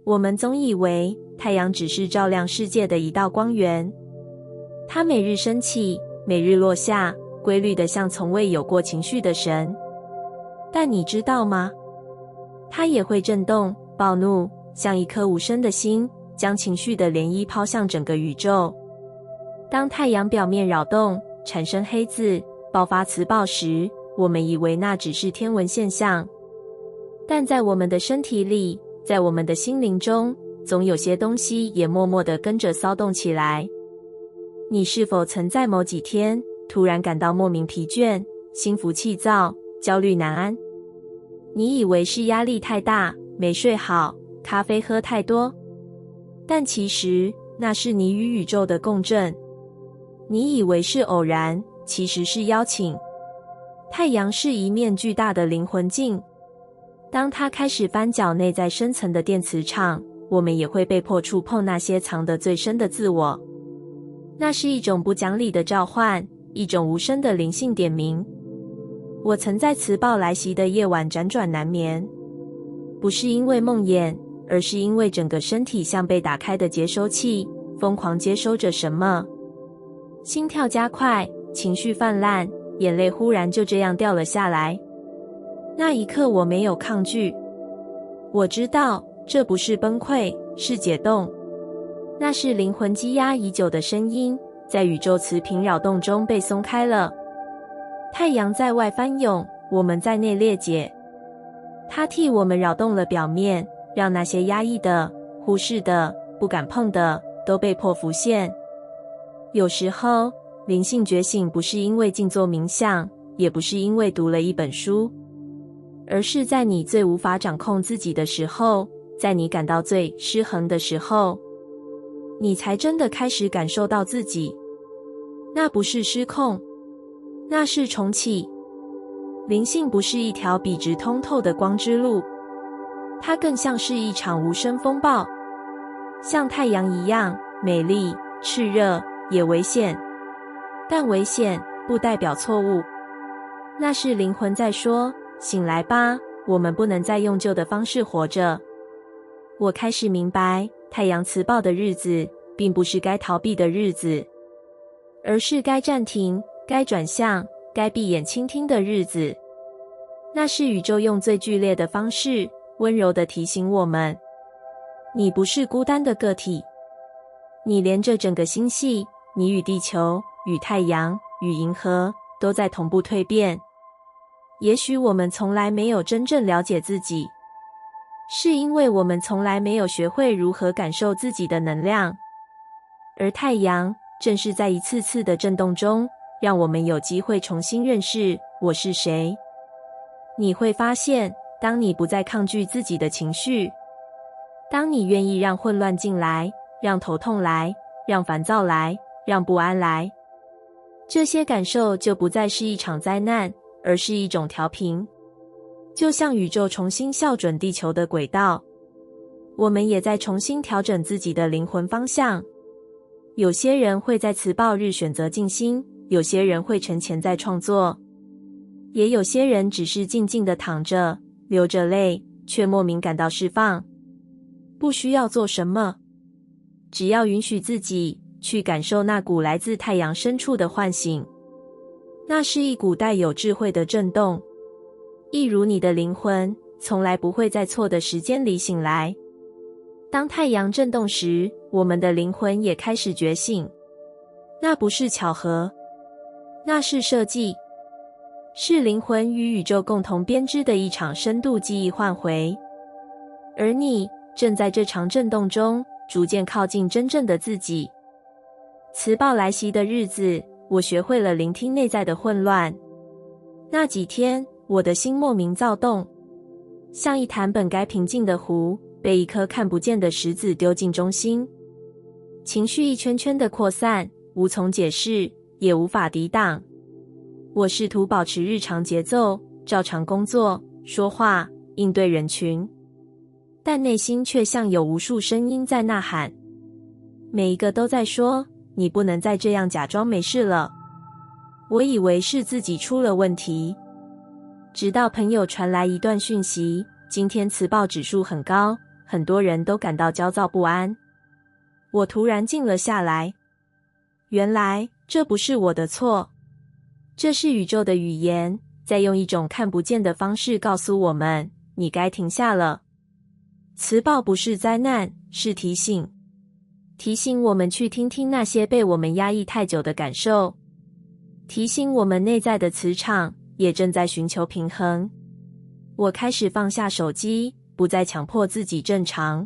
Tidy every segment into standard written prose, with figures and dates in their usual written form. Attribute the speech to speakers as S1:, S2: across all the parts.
S1: 我们总以为太阳只是照亮世界的一道光源，它每日升起，每日落下，规律的像从未有过情绪的神。但你知道吗？它也会震动、暴怒，像一颗无声的心，将情绪的涟漪抛向整个宇宙。当太阳表面扰动，产生黑字，爆发磁暴时，我们以为那只是天文现象。但在我们的身体里，在我们的心灵中，总有些东西也默默地跟着骚动起来。你是否曾在某几天突然感到莫名疲倦、心浮气躁、焦虑难安？你以为是压力太大，没睡好，咖啡喝太多，但其实那是你与宇宙的共振。你以为是偶然，其实是邀请。太阳是一面巨大的灵魂镜，当它开始翻搅内在深层的电磁场，我们也会被迫触碰那些藏得最深的自我。那是一种不讲理的召唤，一种无声的灵性点名。我曾在磁暴来袭的夜晚辗转难眠，不是因为梦魇，而是因为整个身体像被打开的接收器，疯狂接收着什么。心跳加快，情绪泛滥，眼泪忽然就这样掉了下来。那一刻我没有抗拒，我知道这不是崩溃，是解冻。那是灵魂积压已久的声音，在宇宙磁频扰动中被松开了。太阳在外翻涌，我们在内裂解。它替我们扰动了表面，让那些压抑的、忽视的、不敢碰的都被迫浮现。有时候，灵性觉醒不是因为静坐冥想，也不是因为读了一本书，而是在你最无法掌控自己的时候，在你感到最失衡的时候，你才真的开始感受到自己。那不是失控，那是重启。灵性不是一条笔直通透的光之路，它更像是一场无声风暴，像太阳一样美丽、炽热，也危险。但危险不代表错误，那是灵魂在说：醒来吧，我们不能再用旧的方式活着。我开始明白，太阳磁暴的日子，并不是该逃避的日子，而是该暂停、该转向、该闭眼倾听的日子。那是宇宙用最剧烈的方式，温柔地提醒我们：你不是孤单的个体，你连着整个星系，你与地球、与太阳、与银河都在同步蜕变。也许我们从来没有真正了解自己，是因为我们从来没有学会如何感受自己的能量。而太阳正是在一次次的震动中，让我们有机会重新认识我是谁。你会发现，当你不再抗拒自己的情绪，当你愿意让混乱进来，让头痛来，让烦躁来，让不安来，这些感受就不再是一场灾难，而是一种调频。就像宇宙重新校准地球的轨道，我们也在重新调整自己的灵魂方向。有些人会在磁暴日选择静心，有些人会沉潜在创作，也有些人只是静静地躺着，流着泪，却莫名感到释放。不需要做什么，只要允许自己去感受那股来自太阳深处的唤醒。那是一股带有智慧的震动，一如你的灵魂从来不会在错的时间里醒来。当太阳震动时，我们的灵魂也开始觉醒。那不是巧合，那是设计，是灵魂与宇宙共同编织的一场深度记忆唤回。而你正在这场震动中逐渐靠近真正的自己。磁暴来袭的日子，我学会了聆听内在的混乱。那几天，我的心莫名躁动，像一潭本该平静的湖，被一颗看不见的石子丢进中心。情绪一圈圈的扩散，无从解释，也无法抵挡。我试图保持日常节奏，照常工作、说话、应对人群，但内心却像有无数声音在呐喊，每一个都在说：你不能再这样假装没事了。我以为是自己出了问题，直到朋友传来一段讯息：今天磁暴指数很高，很多人都感到焦躁不安。我突然静了下来。原来这不是我的错，这是宇宙的语言，在用一种看不见的方式告诉我们，你该停下了。磁暴不是灾难，是提醒。提醒我们去听听那些被我们压抑太久的感受，提醒我们内在的磁场也正在寻求平衡。我开始放下手机，不再强迫自己正常。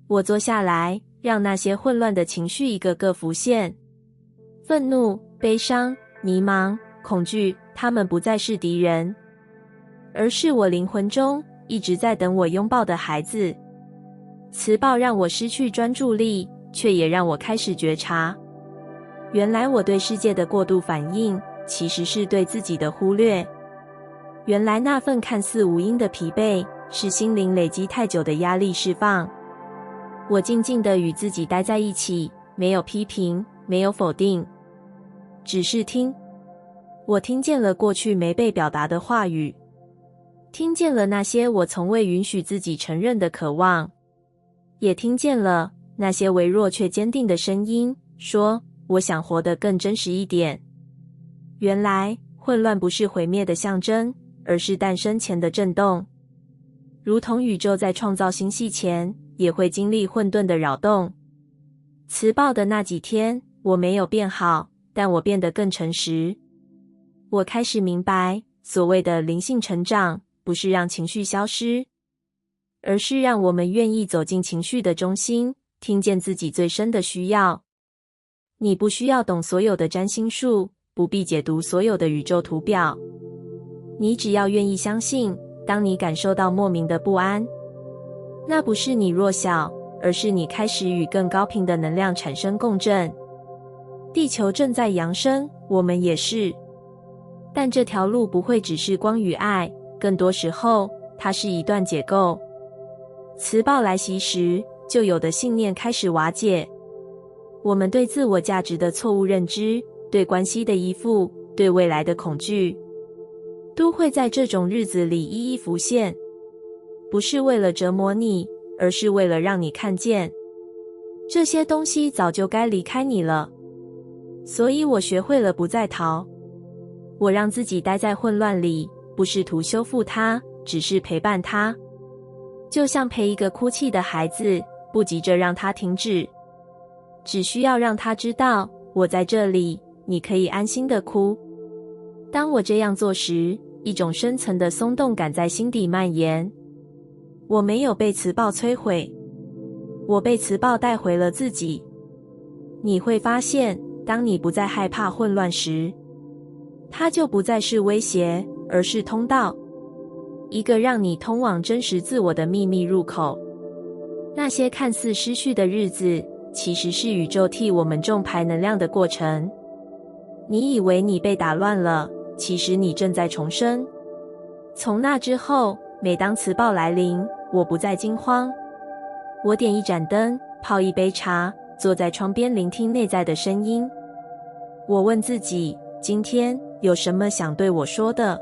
S1: 我坐下来，让那些混乱的情绪一个个浮现。愤怒、悲伤、迷茫、恐惧，他们不再是敌人，而是我灵魂中一直在等我拥抱的孩子。磁暴让我失去专注力，却也让我开始觉察，原来我对世界的过度反应，其实是对自己的忽略。原来那份看似无因的疲惫，是心灵累积太久的压力释放。我静静地与自己待在一起，没有批评，没有否定，只是听。我听见了过去没被表达的话语，听见了那些我从未允许自己承认的渴望，也听见了那些微弱却坚定的声音，说我想活得更真实一点。原来混乱不是毁灭的象征，而是诞生前的震动。如同宇宙在创造星系前，也会经历混沌的扰动。磁暴的那几天，我没有变好，但我变得更诚实。我开始明白，所谓的灵性成长，不是让情绪消失，而是让我们愿意走进情绪的中心，听见自己最深的需要。你不需要懂所有的占星术，不必解读所有的宇宙图表，你只要愿意相信，当你感受到莫名的不安，那不是你弱小，而是你开始与更高频的能量产生共振。地球正在扬升，我们也是。但这条路不会只是光与爱，更多时候，它是一段解构。磁暴来袭时，旧有的信念开始瓦解。我们对自我价值的错误认知，对关系的依附，对未来的恐惧，都会在这种日子里一一浮现。不是为了折磨你，而是为了让你看见，这些东西早就该离开你了。所以我学会了不再逃。我让自己待在混乱里，不试图修复它，只是陪伴它。就像陪一个哭泣的孩子，不急着让他停止，只需要让他知道，我在这里，你可以安心的哭。当我这样做时，一种深层的松动感在心底蔓延。我没有被磁暴摧毁，我被磁暴带回了自己。你会发现，当你不再害怕混乱时，它就不再是威胁，而是通道，一个让你通往真实自我的秘密入口。那些看似失去的日子，其实是宇宙替我们重排能量的过程。你以为你被打乱了，其实你正在重生。从那之后，每当磁暴来临，我不再惊慌。我点一盏灯，泡一杯茶，坐在窗边聆听内在的声音。我问自己，今天有什么想对我说的？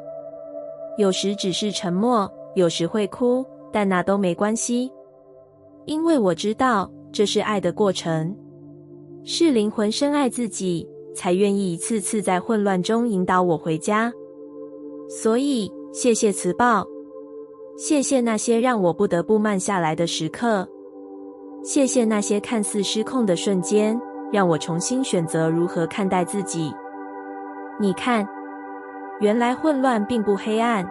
S1: 有时只是沉默，有时会哭，但那都没关系。因为我知道，这是爱的过程，是灵魂深爱自己，才愿意一次次在混乱中引导我回家。所以，谢谢磁暴，谢谢那些让我不得不慢下来的时刻，谢谢那些看似失控的瞬间，让我重新选择如何看待自己。你看，原来混乱并不黑暗，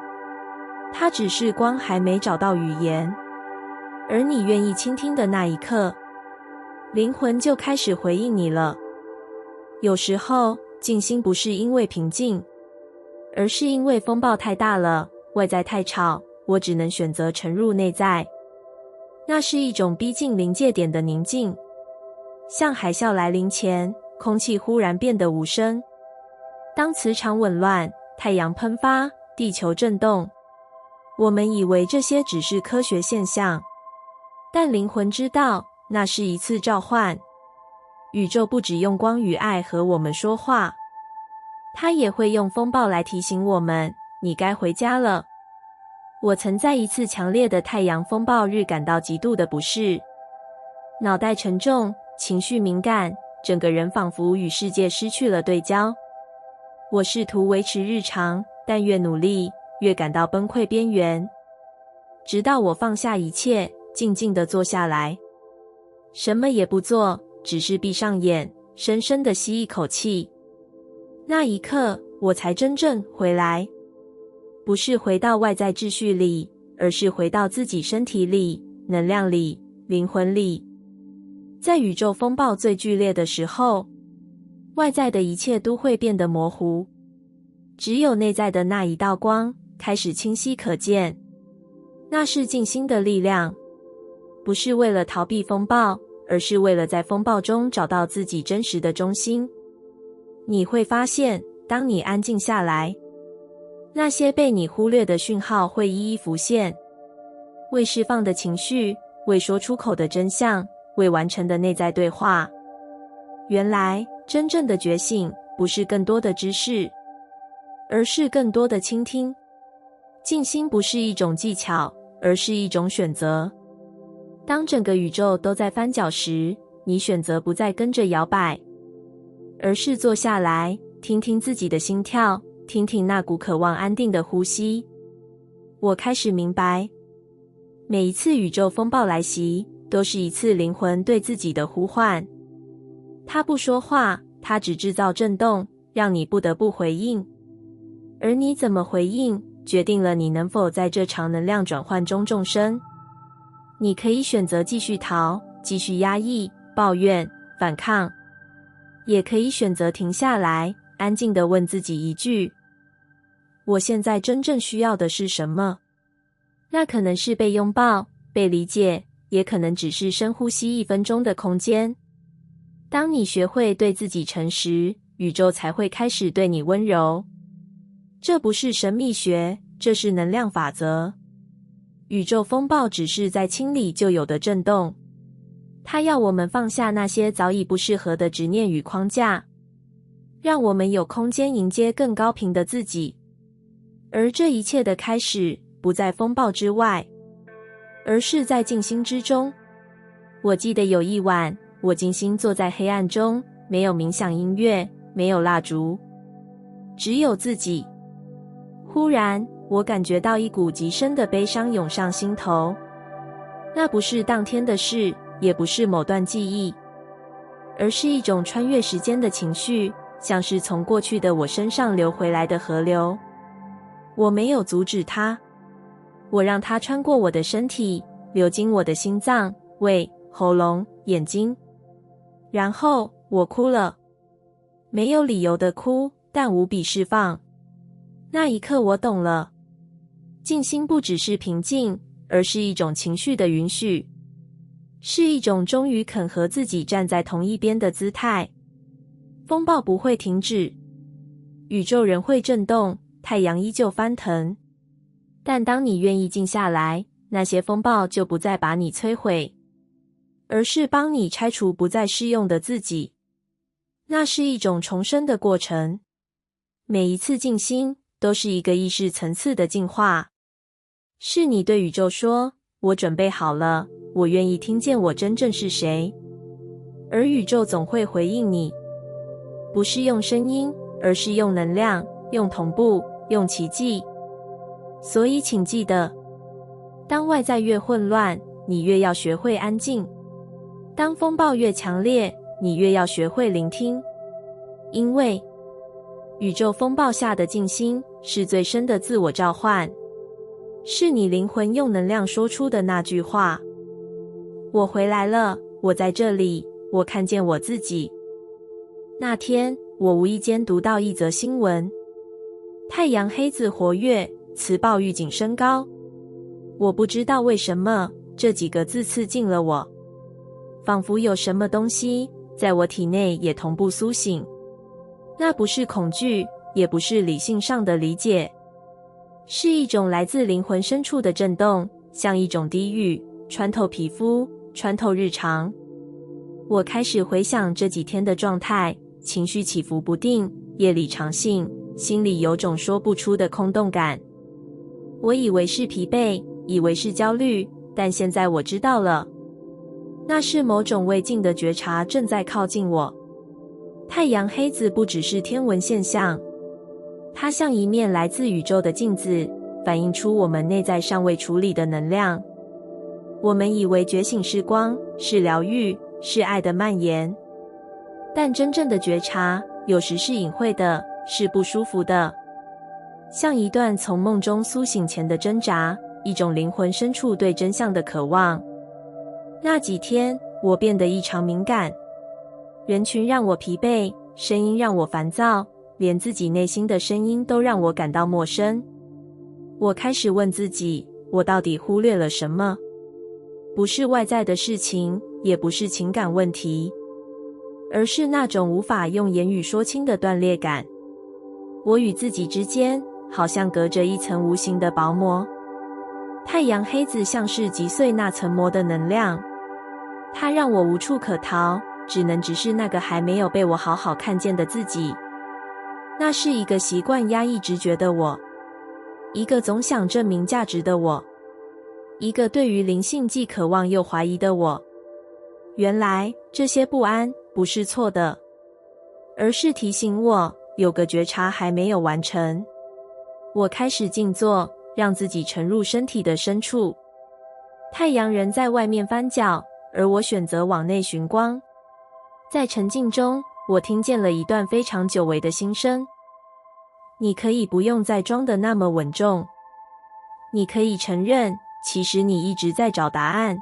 S1: 它只是光还没找到语言，而你愿意倾听的那一刻，灵魂就开始回应你了。有时候，静心不是因为平静，而是因为风暴太大了，外在太吵，我只能选择沉入内在。那是一种逼近临界点的宁静，像海啸来临前，空气忽然变得无声。当磁场紊乱，太阳喷发，地球震动，我们以为这些只是科学现象，但灵魂知道，那是一次召唤。宇宙不只用光与爱和我们说话，它也会用风暴来提醒我们，你该回家了。我曾在一次强烈的太阳风暴日感到极度的不适，脑袋沉重，情绪敏感，整个人仿佛与世界失去了对焦。我试图维持日常，但越努力，越感到崩溃边缘。直到我放下一切，静静地坐下来，什么也不做，只是闭上眼，深深地吸一口气。那一刻，我才真正回来。不是回到外在秩序里，而是回到自己身体里、能量里、灵魂里。在宇宙风暴最剧烈的时候，外在的一切都会变得模糊，只有内在的那一道光开始清晰可见。那是静心的力量，不是为了逃避风暴，而是为了在风暴中找到自己真实的中心。你会发现，当你安静下来，那些被你忽略的讯号会一一浮现，未释放的情绪，未说出口的真相，未完成的内在对话。原来，真正的觉醒不是更多的知识，而是更多的倾听。静心不是一种技巧，而是一种选择。当整个宇宙都在翻搅时，你选择不再跟着摇摆，而是坐下来，听听自己的心跳，听听那股渴望安定的呼吸。我开始明白，每一次宇宙风暴来袭，都是一次灵魂对自己的呼唤。它不说话，它只制造震动，让你不得不回应。而你怎么回应，决定了你能否在这场能量转换中纵深。你可以选择继续逃，继续压抑、抱怨、反抗，也可以选择停下来，安静地问自己一句：我现在真正需要的是什么？那可能是被拥抱、被理解，也可能只是深呼吸1分钟的空间。当你学会对自己诚实，宇宙才会开始对你温柔。这不是神秘学，这是能量法则。宇宙风暴只是在清理旧有的震动，它要我们放下那些早已不适合的执念与框架，让我们有空间迎接更高频的自己。而这一切的开始，不在风暴之外，而是在静心之中。我记得有一晚，我静心坐在黑暗中，没有冥想音乐，没有蜡烛，只有自己。忽然，我感觉到一股极深的悲伤涌上心头。那不是当天的事，也不是某段记忆，而是一种穿越时间的情绪，像是从过去的我身上流回来的河流。我没有阻止它，我让它穿过我的身体，流经我的心脏、胃、喉咙、眼睛。然后我哭了，没有理由的哭，但无比释放。那一刻我懂了，静心不只是平静，而是一种情绪的允许，是一种终于肯和自己站在同一边的姿态。风暴不会停止，宇宙仍会震动，太阳依旧翻腾。但当你愿意静下来，那些风暴就不再把你摧毁，而是帮你拆除不再适用的自己。那是一种重生的过程。每一次静心都是一个意识层次的进化，是你对宇宙说：我准备好了，我愿意听见我真正是谁。而宇宙总会回应你，不是用声音，而是用能量，用同步，用奇迹。所以请记得，当外在越混乱，你越要学会安静；当风暴越强烈，你越要学会聆听。因为宇宙风暴下的静心是最深的自我召唤，是你灵魂用能量说出的那句话：我回来了，我在这里，我看见我自己。那天我无意间读到一则新闻，太阳黑子活跃，磁暴预警升高。我不知道为什么，这几个字刺进了我，仿佛有什么东西在我体内也同步苏醒。那不是恐惧，也不是理性上的理解，是一种来自灵魂深处的震动，像一种低语，穿透皮肤，穿透日常。我开始回想这几天的状态，情绪起伏不定，夜里长醒，心里有种说不出的空洞感。我以为是疲惫，以为是焦虑，但现在我知道了，那是某种未尽的觉察正在靠近我。太阳黑子不只是天文现象，它像一面来自宇宙的镜子，反映出我们内在尚未处理的能量。我们以为觉醒是光，是疗愈，是爱的蔓延，但真正的觉察有时是隐晦的，是不舒服的，像一段从梦中苏醒前的挣扎，一种灵魂深处对真相的渴望。那几天，我变得异常敏感，人群让我疲惫，声音让我烦躁，连自己内心的声音都让我感到陌生。我开始问自己，我到底忽略了什么？不是外在的事情，也不是情感问题，而是那种无法用言语说清的断裂感。我与自己之间好像隔着一层无形的薄膜。太阳黑子像是击碎那层膜的能量，它让我无处可逃，只能直视那个还没有被我好好看见的自己。那是一个习惯压抑直觉的我，一个总想证明价值的我，一个对于灵性既渴望又怀疑的我。原来这些不安不是错的，而是提醒我有个觉察还没有完成。我开始静坐，让自己沉入身体的深处。太阳人在外面翻搅，而我选择往内寻光。在沉静中，我听见了一段非常久违的心声：你可以不用再装得那么稳重，你可以承认其实你一直在找答案，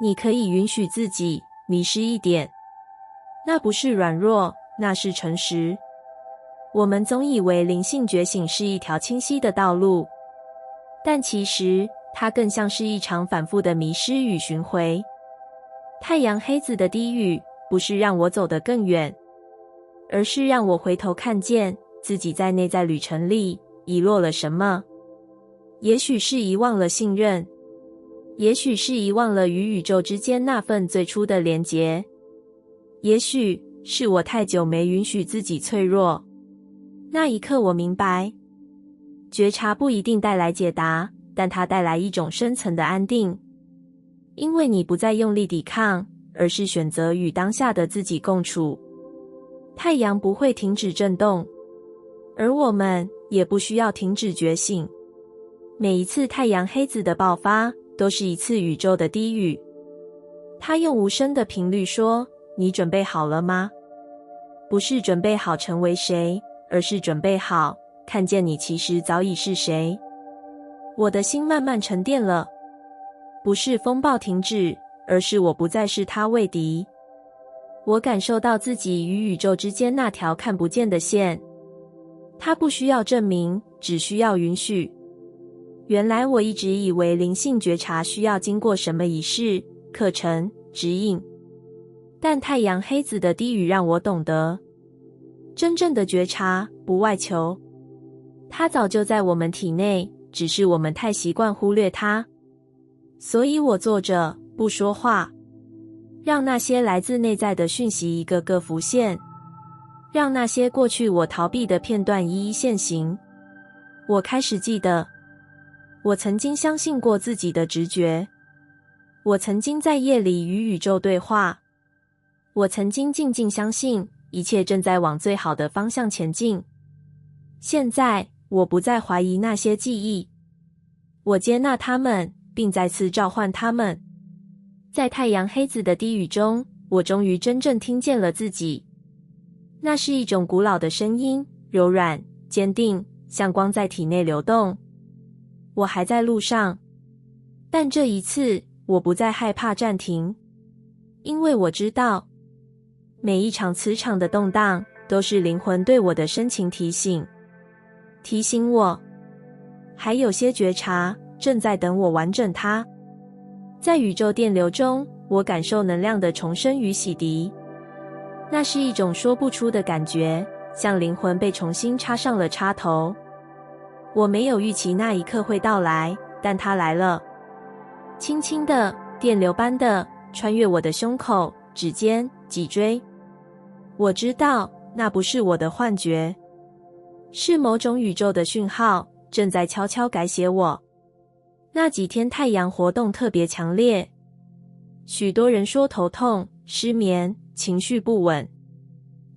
S1: 你可以允许自己迷失一点，那不是软弱，那是诚实。我们总以为灵性觉醒是一条清晰的道路，但其实它更像是一场反复的迷失与巡回。太阳黑子的低语不是让我走得更远，而是让我回头看见自己在内在旅程里遗落了什么。也许是遗忘了信任，也许是遗忘了与宇宙之间那份最初的连结，也许是我太久没允许自己脆弱。那一刻我明白，觉察不一定带来解答，但它带来一种深层的安定，因为你不再用力抵抗，而是选择与当下的自己共处。太阳不会停止震动，而我们也不需要停止觉醒。每一次太阳黑子的爆发，都是一次宇宙的低语。它用无声的频率说：你准备好了吗？不是准备好成为谁，而是准备好看见你其实早已是谁。我的心慢慢沉淀了，不是风暴停止，而是我不再视它为敌。我感受到自己与宇宙之间那条看不见的线，它不需要证明，只需要允许。原来我一直以为灵性觉察需要经过什么仪式、课程、指引，但太阳黑子的低语让我懂得，真正的觉察不外求，它早就在我们体内，只是我们太习惯忽略它。所以我坐着不说话，让那些来自内在的讯息一个个浮现，让那些过去我逃避的片段一一现形。我开始记得，我曾经相信过自己的直觉，我曾经在夜里与宇宙对话，我曾经静静相信一切正在往最好的方向前进。现在我不再怀疑那些记忆，我接纳它们，并再次召唤它们。在太阳黑子的低语中，我终于真正听见了自己。那是一种古老的声音，柔软、坚定，像光在体内流动。我还在路上，但这一次我不再害怕暂停，因为我知道，每一场磁场的动荡都是灵魂对我的深情提醒，提醒我还有些觉察正在等我完整它。在宇宙电流中，我感受能量的重生与洗涤，那是一种说不出的感觉，像灵魂被重新插上了插头。我没有预期那一刻会到来，但它来了，轻轻的，电流般的穿越我的胸口、指尖、脊椎。我知道那不是我的幻觉，是某种宇宙的讯号，正在悄悄改写我。那几天太阳活动特别强烈，许多人说头痛、失眠、情绪不稳，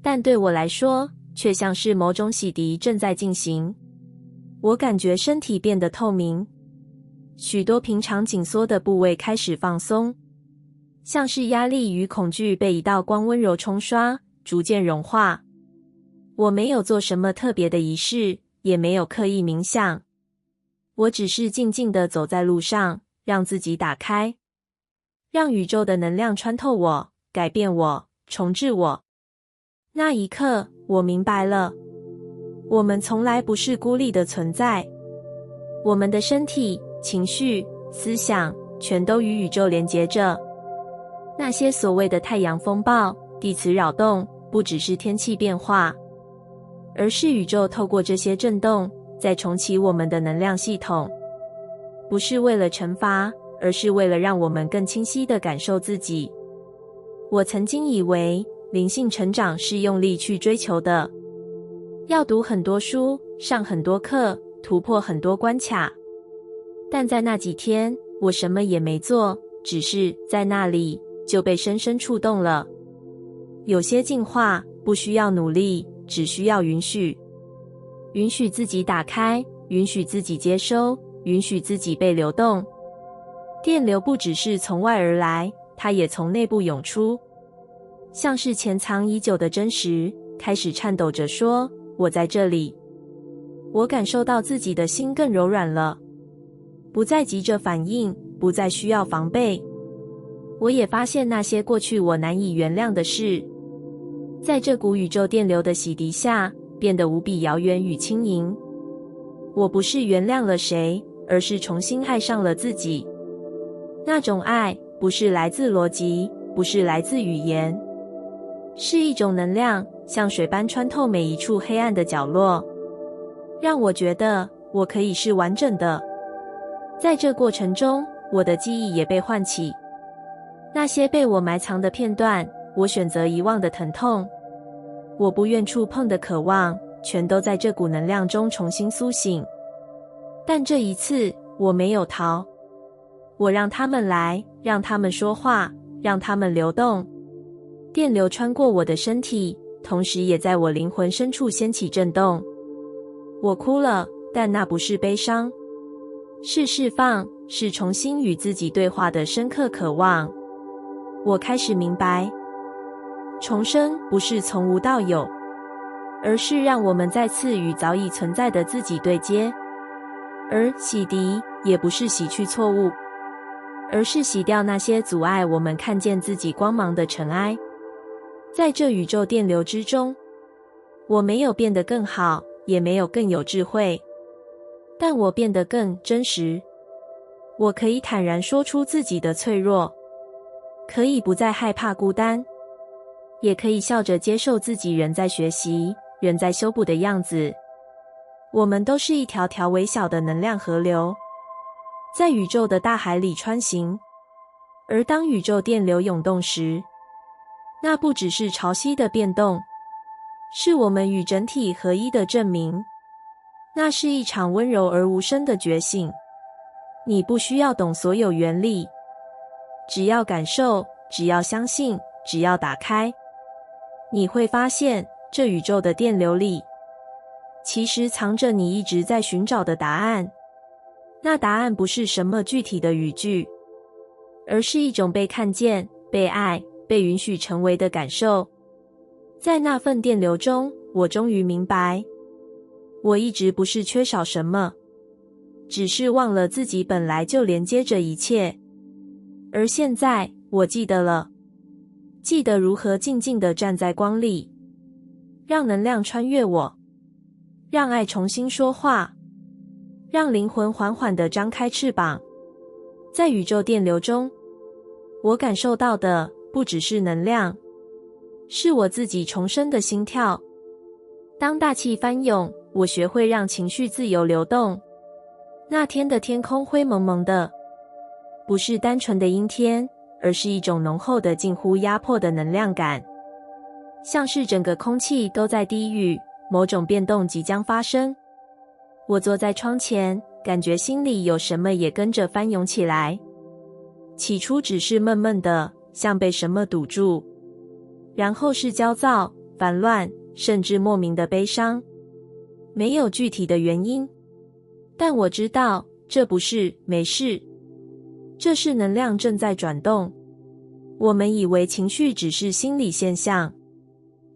S1: 但对我来说，却像是某种洗涤正在进行。我感觉身体变得透明，许多平常紧缩的部位开始放松，像是压力与恐惧被一道光温柔冲刷，逐渐融化。我没有做什么特别的仪式，也没有刻意冥想，我只是静静地走在路上，让自己打开，让宇宙的能量穿透我，改变我，重置我。那一刻，我明白了，我们从来不是孤立的存在，我们的身体、情绪、思想全都与宇宙连结着。那些所谓的太阳风暴、地磁扰动，不只是天气变化，而是宇宙透过这些震动，在重启我们的能量系统。不是为了惩罚，而是为了让我们更清晰地感受自己。我曾经以为灵性成长是用力去追求的，要读很多书，上很多课，突破很多关卡。但在那几天，我什么也没做，只是在那里就被深深触动了。有些进化不需要努力，只需要允许。允许自己打开，允许自己接收，允许自己被流动。电流不只是从外而来，它也从内部涌出，像是潜藏已久的真实，开始颤抖着说：我在这里。我感受到自己的心更柔软了，不再急着反应，不再需要防备。我也发现那些过去我难以原谅的事，在这股宇宙电流的洗涤下，变得无比遥远与轻盈。我不是原谅了谁，而是重新爱上了自己。那种爱不是来自逻辑，不是来自语言，是一种能量，像水般穿透每一处黑暗的角落，让我觉得我可以是完整的。在这过程中，我的记忆也被唤起，那些被我埋藏的片段，我选择遗忘的疼痛，我不愿触碰的渴望，全都在这股能量中重新苏醒。但这一次，我没有逃，我让他们来，让他们说话，让他们流动。电流穿过我的身体，同时也在我灵魂深处掀起震动。我哭了，但那不是悲伤，是释放，是重新与自己对话的深刻渴望。我开始明白，重生不是从无到有，而是让我们再次与早已存在的自己对接。而洗涤也不是洗去错误，而是洗掉那些阻碍我们看见自己光芒的尘埃。在这宇宙电流之中，我没有变得更好，也没有更有智慧，但我变得更真实。我可以坦然说出自己的脆弱，可以不再害怕孤单，也可以笑着接受自己仍在学习，仍在修补的样子。我们都是一条条微小的能量河流，在宇宙的大海里穿行。而当宇宙电流涌动时，那不只是潮汐的变动，是我们与整体合一的证明。那是一场温柔而无声的觉醒。你不需要懂所有原理，只要感受，只要相信，只要打开，你会发现这宇宙的电流里其实藏着你一直在寻找的答案。那答案不是什么具体的语句，而是一种被看见、被爱、被允许成为的感受。在那份电流中，我终于明白，我一直不是缺少什么，只是忘了自己本来就连接着一切。而现在，我记得了，记得如何静静地站在光里，让能量穿越我，让爱重新说话，让灵魂缓缓地张开翅膀。在宇宙电流中，我感受到的不只是能量，是我自己重生的心跳。当大气翻涌，我学会让情绪自由流动。那天的天空灰蒙蒙的，不是单纯的阴天，而是一种浓厚的近乎压迫的能量感，像是整个空气都在低语，某种变动即将发生。我坐在窗前，感觉心里有什么也跟着翻涌起来。起初只是闷闷的，像被什么堵住，然后是焦躁、烦乱，甚至莫名的悲伤。没有具体的原因，但我知道这不是没事，这是能量正在转动。我们以为情绪只是心理现象，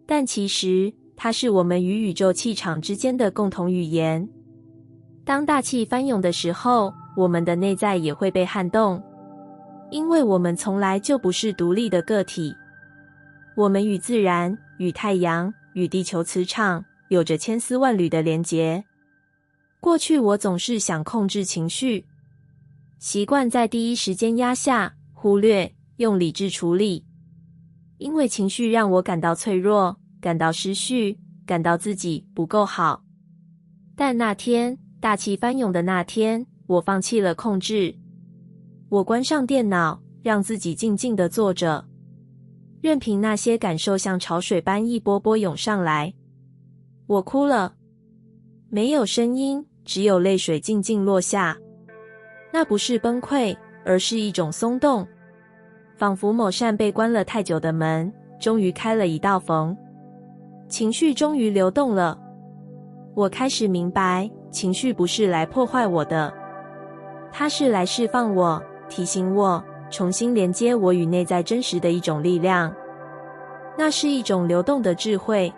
S1: 但其实它是我们与宇宙气场之间的共同语言。当大气翻涌的时候，我们的内在也会被撼动，因为我们从来就不是独立的个体。我们与自然、与太阳、与地球磁场有着千丝万缕的连结。过去我总是想控制情绪，习惯在第一时间压下、忽略，用理智处理。因为情绪让我感到脆弱，感到失序，感到自己不够好。但那天，大气翻涌的那天，我放弃了控制。我关上电脑，让自己静静地坐着，任凭那些感受像潮水般一波波涌上来。我哭了，没有声音，只有泪水静静落下。那不是崩溃，而是一种松动，仿佛某扇被关了太久的门，终于开了一道缝。情绪终于流动了。我开始明白，情绪不是来破坏我的，它是来释放我，提醒我，重新连接我与内在真实的一种力量。那是一种流动的智慧。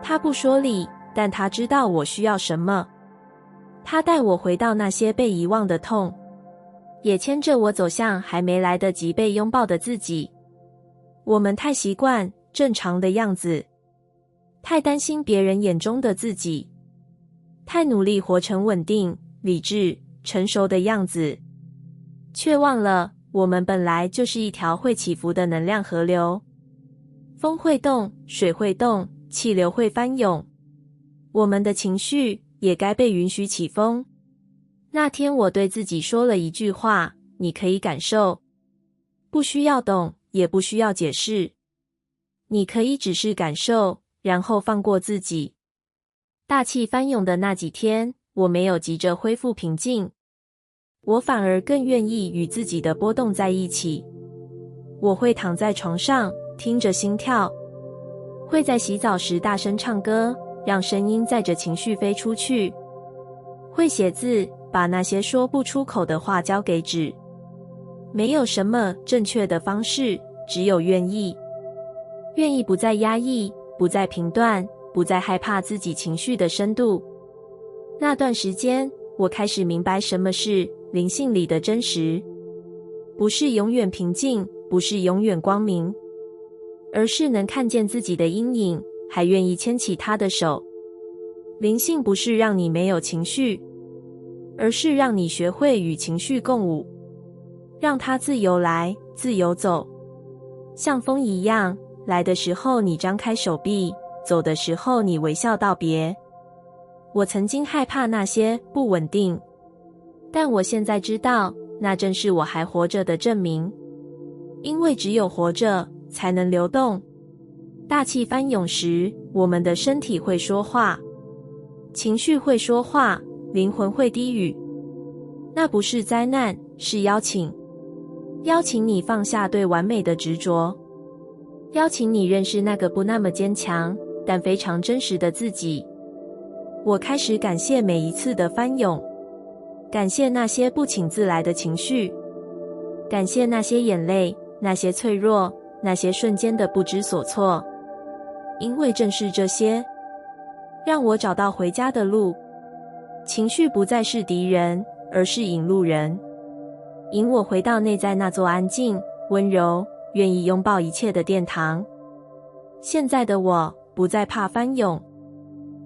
S1: 它不说理，但它知道我需要什么。它带我回到那些被遗忘的痛，也牵着我走向还没来得及被拥抱的自己。我们太习惯正常的样子，太担心别人眼中的自己，太努力活成稳定、理智、成熟的样子，却忘了我们本来就是一条会起伏的能量河流。风会动，水会动，气流会翻涌，我们的情绪也该被允许起风。那天我对自己说了一句话：你可以感受，不需要懂，也不需要解释，你可以只是感受，然后放过自己。大气翻涌的那几天，我没有急着恢复平静，我反而更愿意与自己的波动在一起。我会躺在床上，听着心跳，会在洗澡时大声唱歌，让声音载着情绪飞出去，会写字，把那些说不出口的话交给纸。没有什么正确的方式，只有愿意。愿意不再压抑，不再评断，不再害怕自己情绪的深度。那段时间，我开始明白什么是灵性里的真实，不是永远平静，不是永远光明，而是能看见自己的阴影，还愿意牵起他的手。灵性不是让你没有情绪，而是让你学会与情绪共舞，让它自由来，自由走，像风一样，来的时候你张开手臂，走的时候你微笑道别。我曾经害怕那些不稳定，但我现在知道，那正是我还活着的证明。因为只有活着，才能流动。大气翻涌时，我们的身体会说话，情绪会说话，灵魂会低语。那不是灾难，是邀请。邀请你放下对完美的执着，邀请你认识那个不那么坚强，但非常真实的自己。我开始感谢每一次的翻涌，感谢那些不请自来的情绪，感谢那些眼泪，那些脆弱，那些瞬间的不知所措。因为正是这些，让我找到回家的路。情绪不再是敌人，而是引路人，引我回到内在那座安静、温柔、愿意拥抱一切的殿堂。现在的我不再怕翻涌，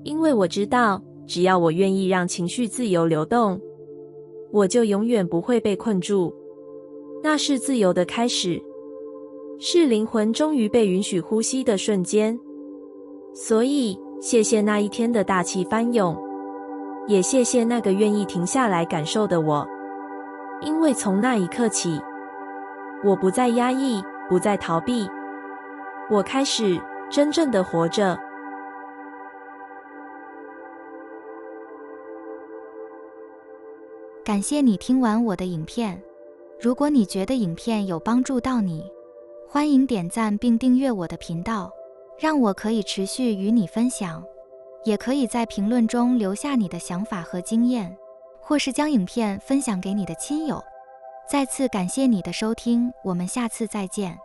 S1: 因为我知道，只要我愿意让情绪自由流动，我就永远不会被困住。那是自由的开始，是灵魂终于被允许呼吸的瞬间。所以，谢谢那一天的大气翻涌，也谢谢那个愿意停下来感受的我。因为从那一刻起，我不再压抑，不再逃避，我开始真正的活着。
S2: 感谢你听完我的影片。如果你觉得影片有帮助到你，欢迎点赞并订阅我的频道，让我可以持续与你分享。也可以在评论中留下你的想法和经验，或是将影片分享给你的亲友。再次感谢你的收听，我们下次再见。